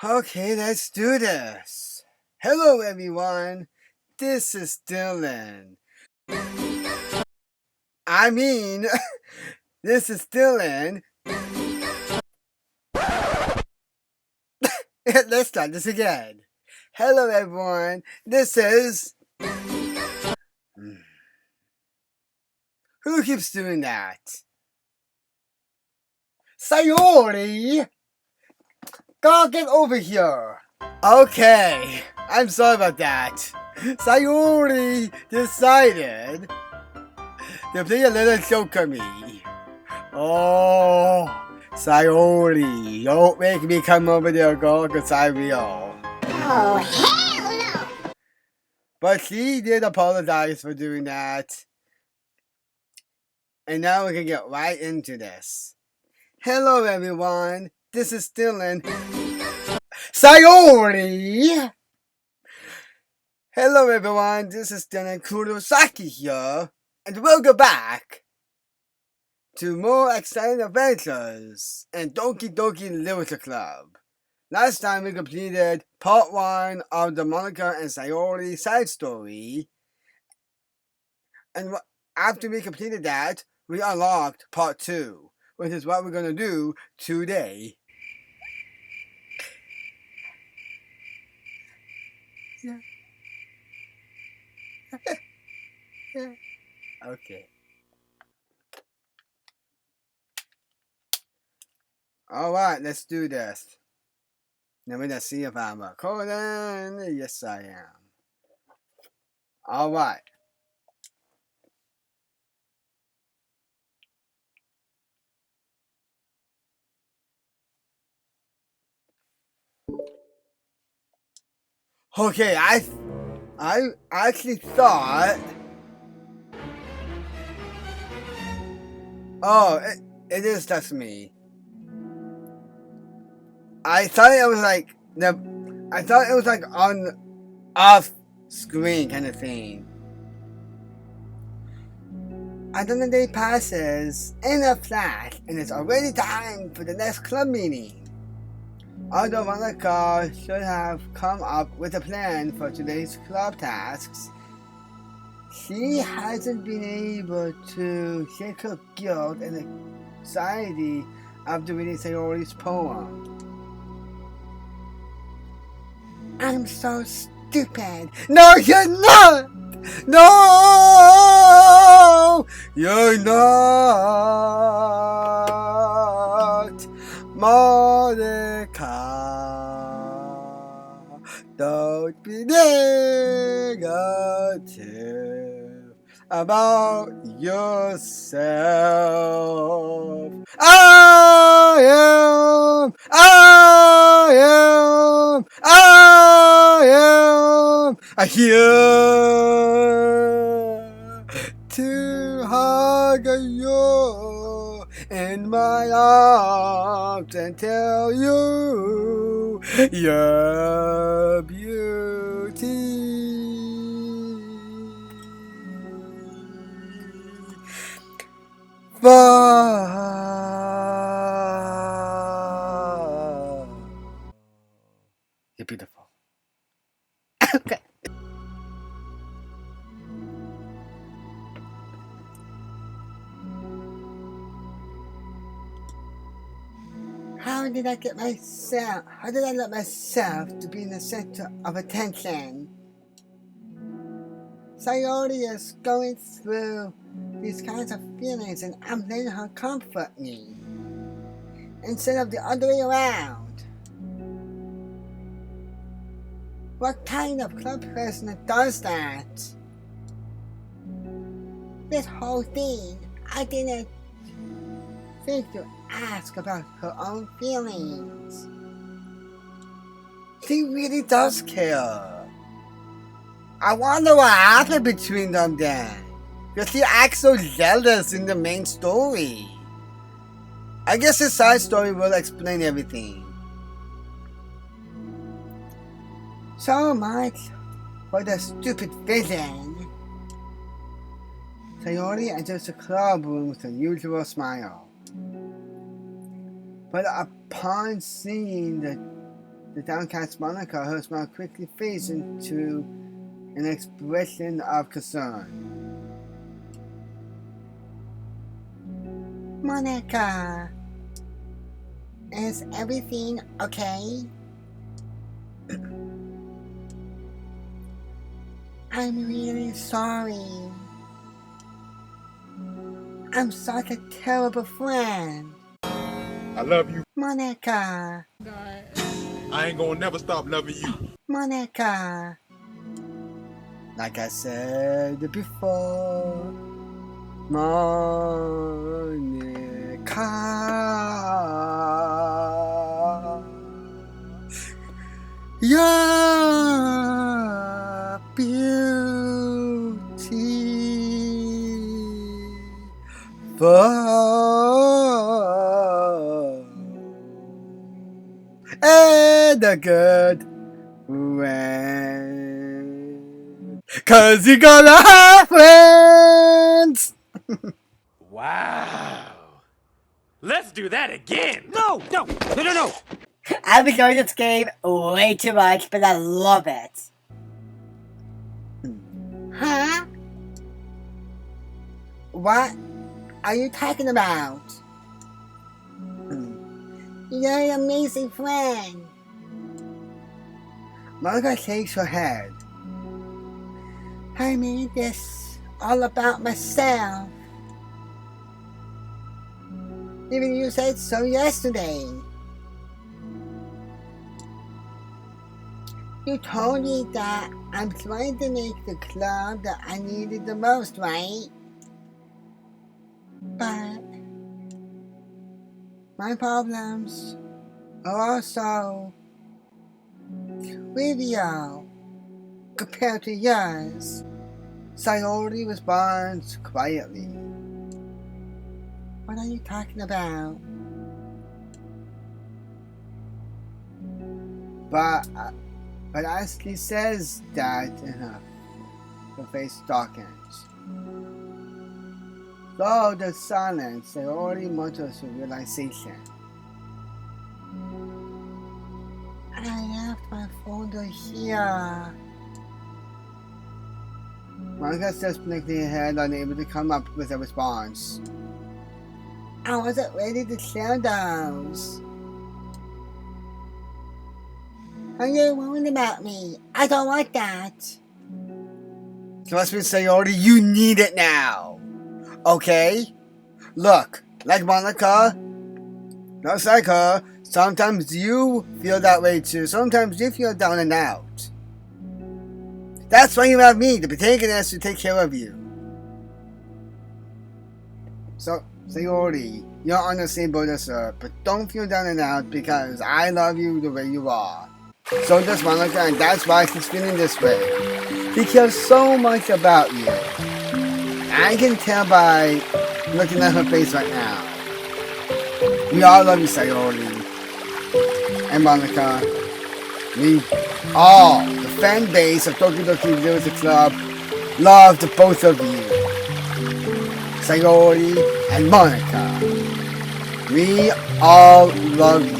Okay, let's do this. Hello, everyone. This is Dylan. I mean, this is Dylan. Let's start this again. Hello, everyone. This is. Who keeps doing that? Sayori! God, get over here! Okay, I'm sorry about that. Sayori decided to play a little joke on me. Oh, Sayori, don't make me come over there, girl, because I will. Oh, hell no! But she did apologize for doing that. And now we can get right into this. Hello, everyone. This is Dylan. Sayori! Hello, everyone. This is Dylan Kurosaki here. And welcome back to more exciting adventures in Doki Doki Literature Club. Last time we completed part 1 of the Monika and Sayori side story, and after we completed that, we unlocked part 2, which is what we're going to do today. Okay. Alright, let's do this. Let me just see if I'm recording. Yes, I am. Alright. Okay, I actually thought. Oh, it is just me. I thought it was like I thought it was like on off screen kind of thing. Another day passes in a flash, and it's already time for the next club meeting. Although Monika should have come up with a plan for today's club tasks, she hasn't been able to shake her guilt and anxiety after reading Sayori's poem. I'm so stupid. No, you're not! No! You're not! Monica. Don't be negative about yourself. I here to hug you in my arms and tell you your beauty. You're beautiful. Okay. How did I let myself to be in the center of attention? Sayori is going through these kinds of feelings and I'm letting her comfort me. Instead of the other way around. What kind of club president does that? This whole thing, I didn't think to ask about her own feelings. She really does care. I wonder what happened between them then. Because she acts so jealous in the main story. I guess the side story will explain everything. So much for the stupid vision. Sayori enters the club room with her usual smile. But upon seeing the The downcast Monika, her smile quickly fades into an expression of concern. Monika, is everything okay? I'm really sorry. I'm such a terrible friend. I love you. Monika. I ain't gonna never stop loving you. Monika. Like I said before, Monika, you're beautiful and a good friend. 'Cause you gonna have friends. Wow. Let's do that again. No! I've enjoyed this game way too much, but I love it. Huh? What are you talking about? You're an amazing friend. Monika shakes her head. I made this all about myself. Even you said so yesterday. You told me that I'm trying to make the club that I needed the most, right? But my problems are also trivial compared to yours. Sayori responds quietly. What are you talking about? But as she says that, her face darkens. Though the silence, Sayori mutters with realization. I left my folder here. Monika says blinking her head, unable to come up with a response. I wasn't ready to share those. Are you worried about me? I don't want that. Trust me, Sayori, you need it now. Okay? Look, like Monika, just like her, sometimes you feel that way too. Sometimes you feel down and out. That's why you have me, the protagonist, to take care of you. So, Sayori, you're on the same boat as her, but don't feel down and out because I love you the way you are. So does Monika, and that's why she's feeling this way. She cares so much about you. I can tell by looking at her face right now. We all love you, Sayori. And Monika. We all, the fan base of Doki Doki Music Club, love the both of you. Sayori and Monika. We all love you.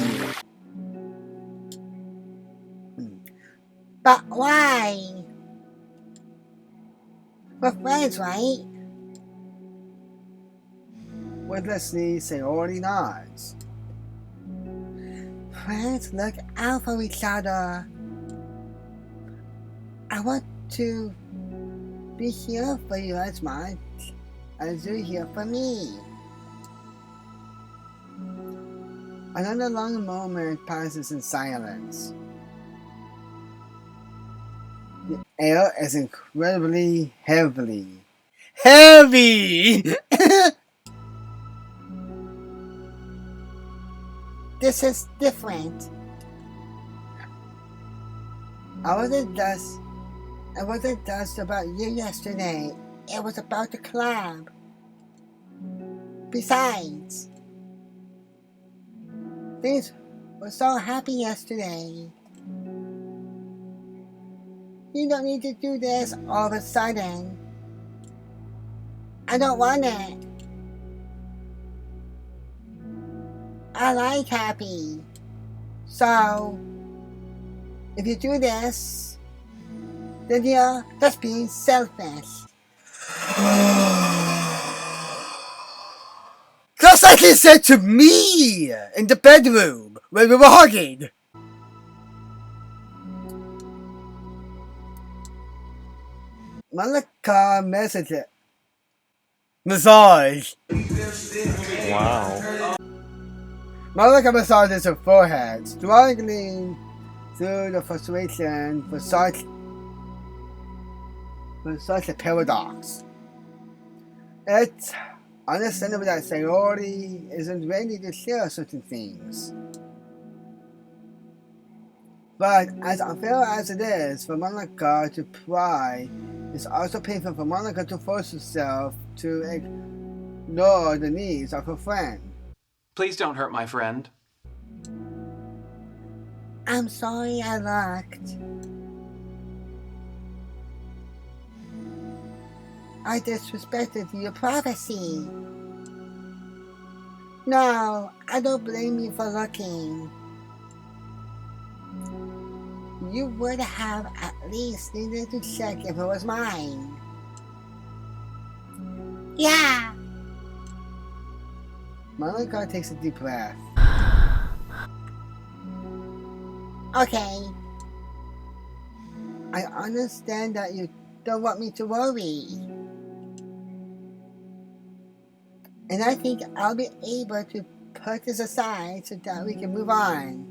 But why? We're friends, right? Wordlessly, Sayori nods. Friends look out for each other. I want to be here for you as much as you're here for me. Another long moment passes in silence. The air is incredibly heavy. This is different. I wasn't just about you yesterday. It was about the club. Besides, things were so happy yesterday. You don't need to do this all of a sudden. I don't want it. I like happy. So, If you do this, then you're just being selfish. Kurosaki said to me in the bedroom when we were hugging. Monika massage. Wow. Monika massages her forehead, struggling through the frustration for such a paradox. It's understandable that Sayori isn't ready to share certain things. But as unfair as it is for Monika to pry, it's also painful for Monika to force herself to ignore the needs of her friend. Please don't hurt my friend. I'm sorry I looked. I disrespected your privacy. No, I don't blame you for looking. You would have at least needed to check if it was mine. Yeah. Monika takes a deep breath. Okay. I understand that you don't want me to worry. And I think I'll be able to put this aside so that we can move on.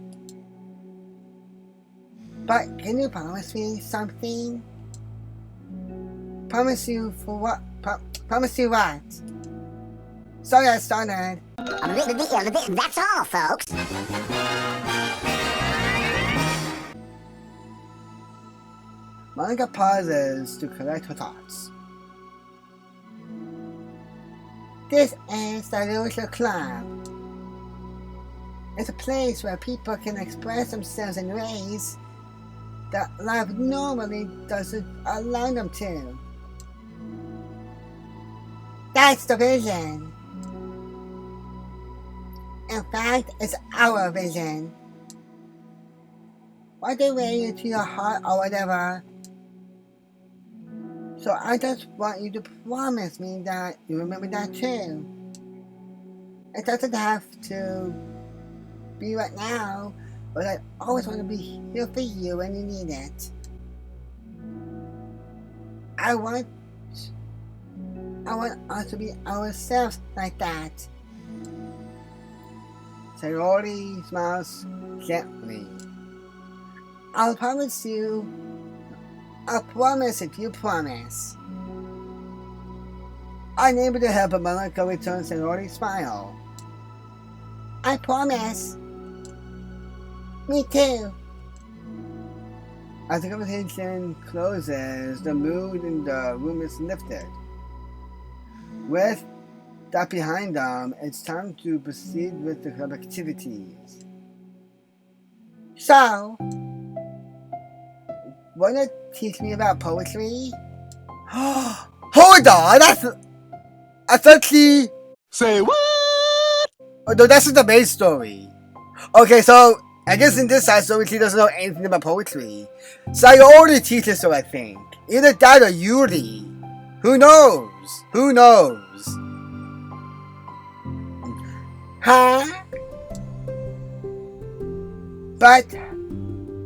But can you promise me something? Promise you for what? Promise you what? Sorry I started. That's all, folks. Monika pauses to collect her thoughts. This is the Loser Club. It's a place where people can express themselves in ways that life normally doesn't allow them to. That's the vision. In fact, it's our vision. Find a way into your heart or whatever. So I just want you to promise me that you remember that too. It doesn't have to be right now, but I always want to be here for you when you need it. I want us to be ourselves like that. Sayori smiles gently. I'll promise you. I'll promise if you promise. Unable to help, Monika returns Sayori's smile. I promise. Me too. As the conversation closes, the mood in the room is lifted. With that behind them, it's time to proceed with the club activities. So, wanna teach me about poetry? Hold on, that's actually. Say what? Oh no, that's the main story. Okay, so I guess in this side story she doesn't know anything about poetry. Sayori teaches her, I think. Either that or Yuri. Who knows? Who knows? huh? But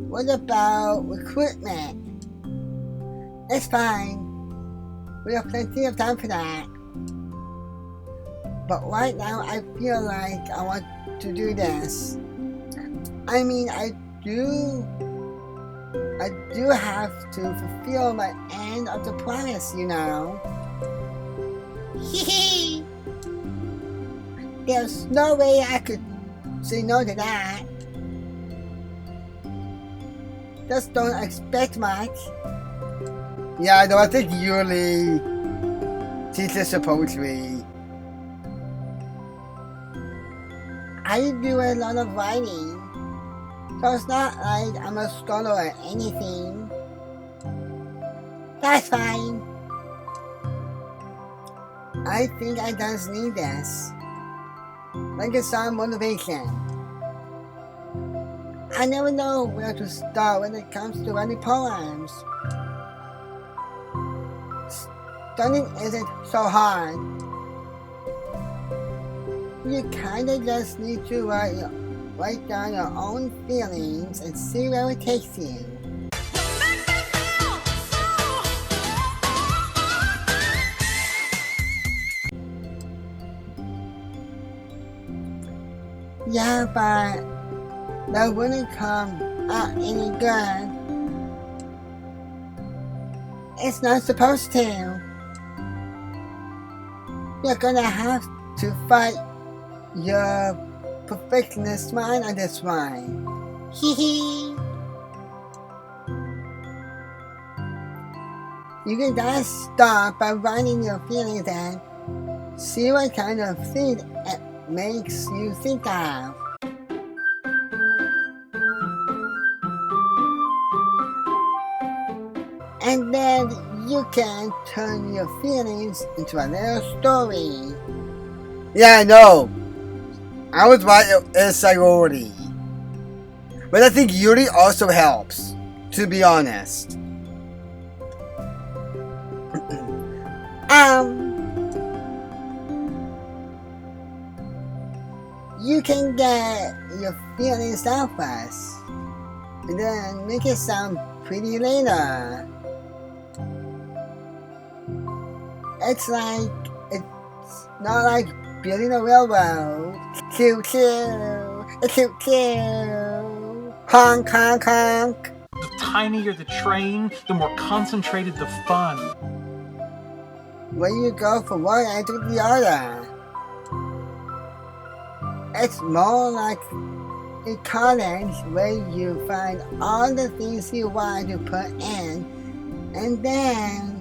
what about recruitment? It's fine. We have plenty of time for that. But right now I feel like I want to do this. I mean, I do have to fulfill my end of the promise, you know. Hee. There's no way I could say no to that. Just don't expect much. Yeah, no, I think Yuri teaches her poetry. I do a lot of writing, so it's not like I'm a scholar or anything. That's fine. I think I just need this. Like it's some motivation. I never know where to start when it comes to writing poems. Starting isn't so hard. You kinda just need to write down your own feelings and see where it takes you. Yeah, but that wouldn't come out any good. It's not supposed to. You're gonna have to fight your perfectionist mind on this one. Hee hee. You can just start by writing your feelings and see what kind of thing it makes you think of. And then you can turn your feelings into a little story. Yeah, I know. I was right as Sayori. But I think Yuri also helps, to be honest. You can get your feelings out first, and then make it sound pretty later. It's not like building a railroad. Choo choo, choo choo, honk honk honk. The tinier the train, the more concentrated the fun. When you go from one end to the other, it's more like a college where you find all the things you want to put in, and then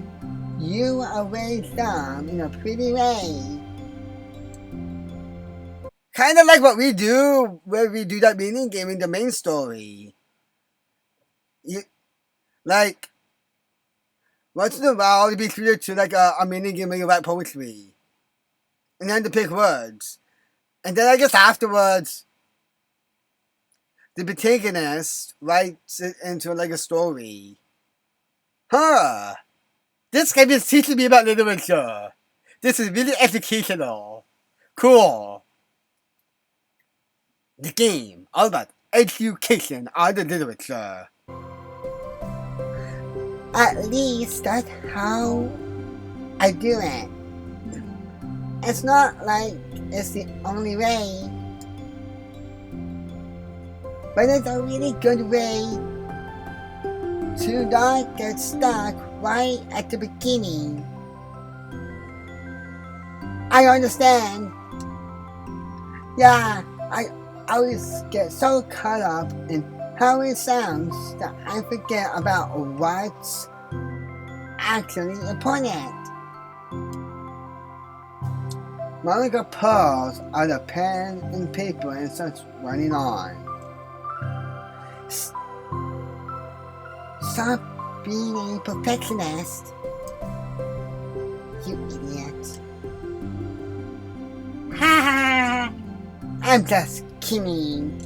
you arrange them in a pretty way. Kinda like what we do where we do that mini game in the main story. Like, once in a while it'll be treated to like a mini game where you write poetry. And then to pick words. And then I guess afterwards, the protagonist writes it into like a story. Huh. This game is teaching me about literature. This is really educational. Cool. The game, all about education on the literature. At least that's how I do it. It's not like it's the only way, but it's a really good way to not get stuck right at the beginning. I understand. Yeah, I always get so caught up in how it sounds that I forget about what's actually important. Monika pulls out a pen and paper and starts writing on. Stop being a perfectionist, you idiot. Ha ha! I'm just kidding.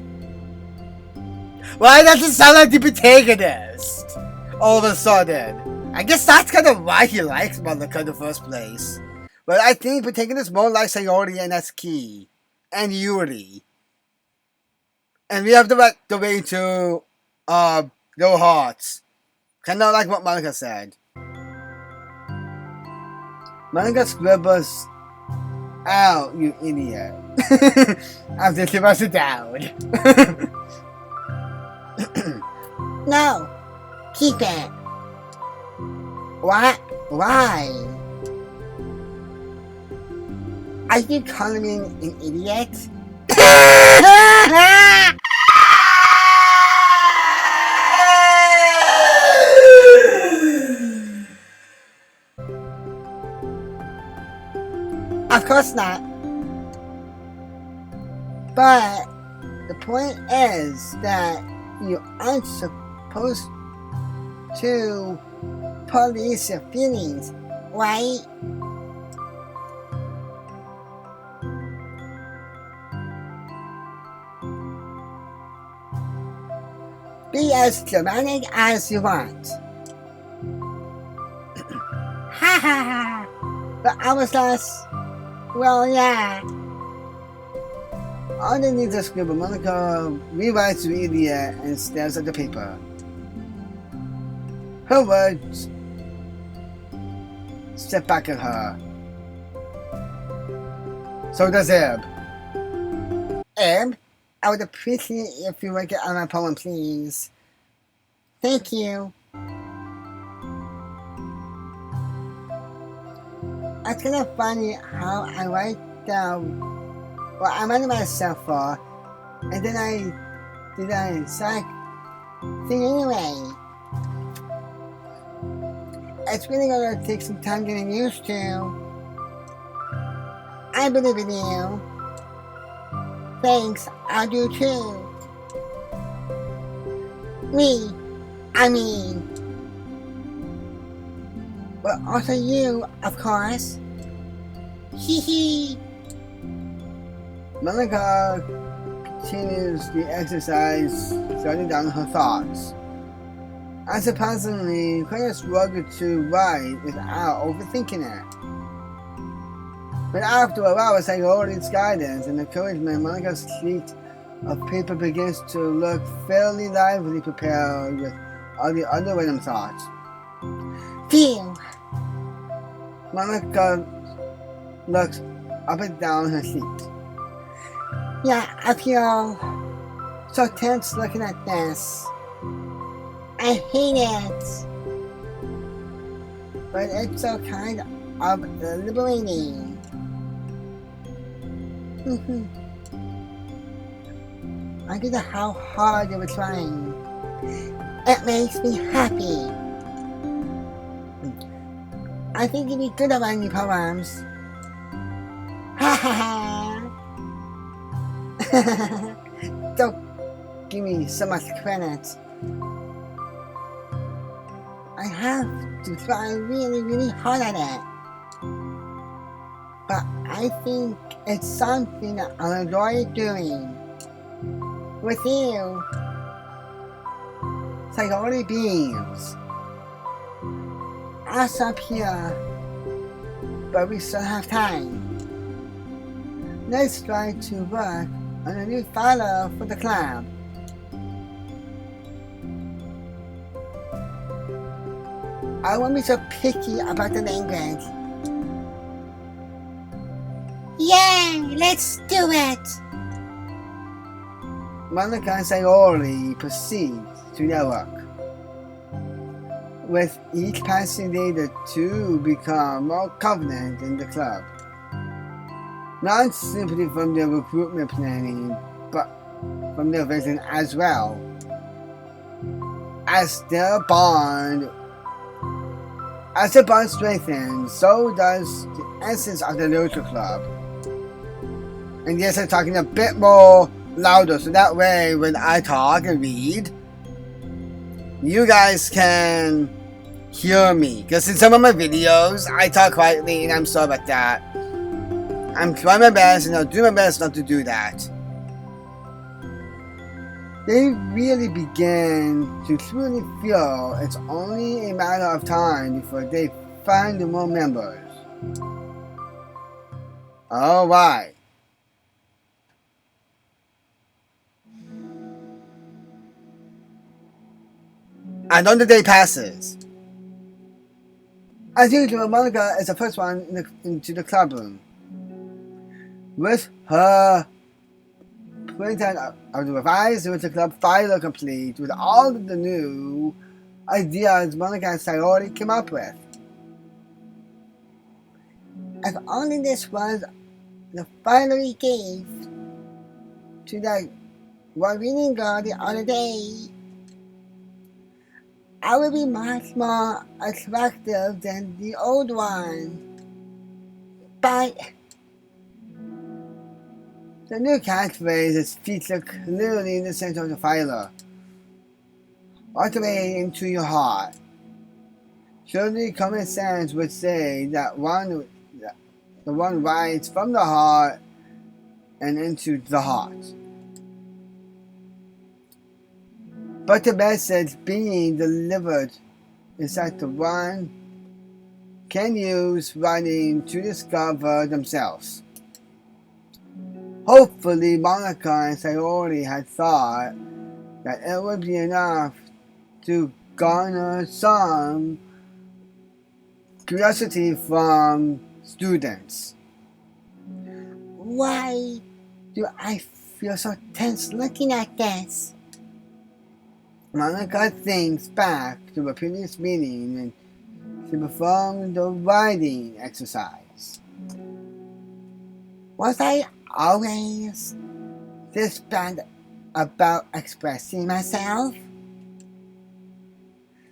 Why does it sound like the protagonist? All of a sudden. I guess that's kind of why he likes Monika in the first place. But I think protagonist more like Sayori and Natsuki. And Yuri. And we have to write the way to no hearts. Kinda like what Monika said. Monika scribbles out, you idiot. After she writes it down. No, keep it. What? Why? Are you calling me an idiot? Of course not. But the point is that you aren't supposed to police your feelings, right? as dramatic as you want. Ha ha ha! But I was last. Well, yeah. Underneath the scribble, Monika rewrites to idiot and stares at the paper. Her words step back at her. So does Eb. Eb, I would appreciate if you would get on my poem, please. Thank you. It's kind of funny how I write down what I'm under myself for, and then I did a psych thing anyway. It's really gonna take some time getting used to. I believe in you. Thanks, I do too. I mean. But also you, of course. Hee hee. Monika continues the exercise, jotting down her thoughts. I surprisingly quite a struggle to write without overthinking it. But after a while, with Sayori's guidance and encouragement, Monika's sheet of paper begins to look fairly lively, prepared with all the other random thoughts. Phew! Monika looks up and down her sheet. Yeah, I feel so tense looking at this. I hate it. But it's so kind of liberating. I get how hard you were trying. It makes me happy. I think you'd be good at writing poems. Ha ha ha! Don't give me so much credit. I have to try really, really hard at it. But I think it's something that I'll enjoy doing. With you. Sayori beams. I'll stop here. But we still have time. Let's try to work on a new follow for the club. I won't be so picky about the language. Yay! Let's do it! Monika and Sayori proceed to their work. With each passing day, the two become more confident in the club. Not simply from their recruitment planning, but from their vision as well. As the bond strengthens, so does the essence of the literature club. And yes, I'm talking a bit more louder, so that way when I talk and read, you guys can hear me. Because in some of my videos, I talk quietly, and I'm sorry about that. I'm trying my best, and I'll do my best not to do that. They really begin to truly feel it's only a matter of time before they find more members. Alright. Another day passes. As usual, Monika is the first one into the club room. With her printout of the revised literature club file complete with all of the new ideas Monika and Sayori came up with. If only this was the final we gave to that one reading girl the other day, I would be much more attractive than the old one. But the new catchphrase is featured clearly in the center of the filer. All the way into your heart. Surely common sense would say that the one writes from the heart and into the heart. but the message being delivered is that the one can use writing to discover themselves. Hopefully, Monika and Sayori had thought that it would be enough to garner some curiosity from students. Why do I feel so tense looking at this? Monika thinks back to a previous meeting when she performed the writing exercise. Was I always this bad about expressing myself?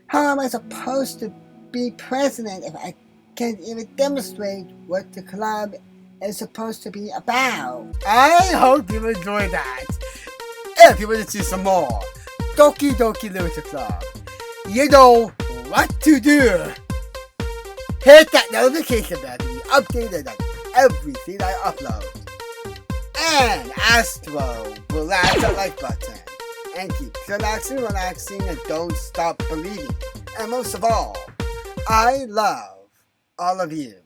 How am I supposed to be president if I can't even demonstrate what the club is supposed to be about? I hope you enjoy that. If you want to see some more Doki Doki Literature Club, you know what to do. Hit that notification bell to be updated on everything I upload. And Astro, relax the like button. And keep relaxing, and don't stop believing. And most of all, I love all of you.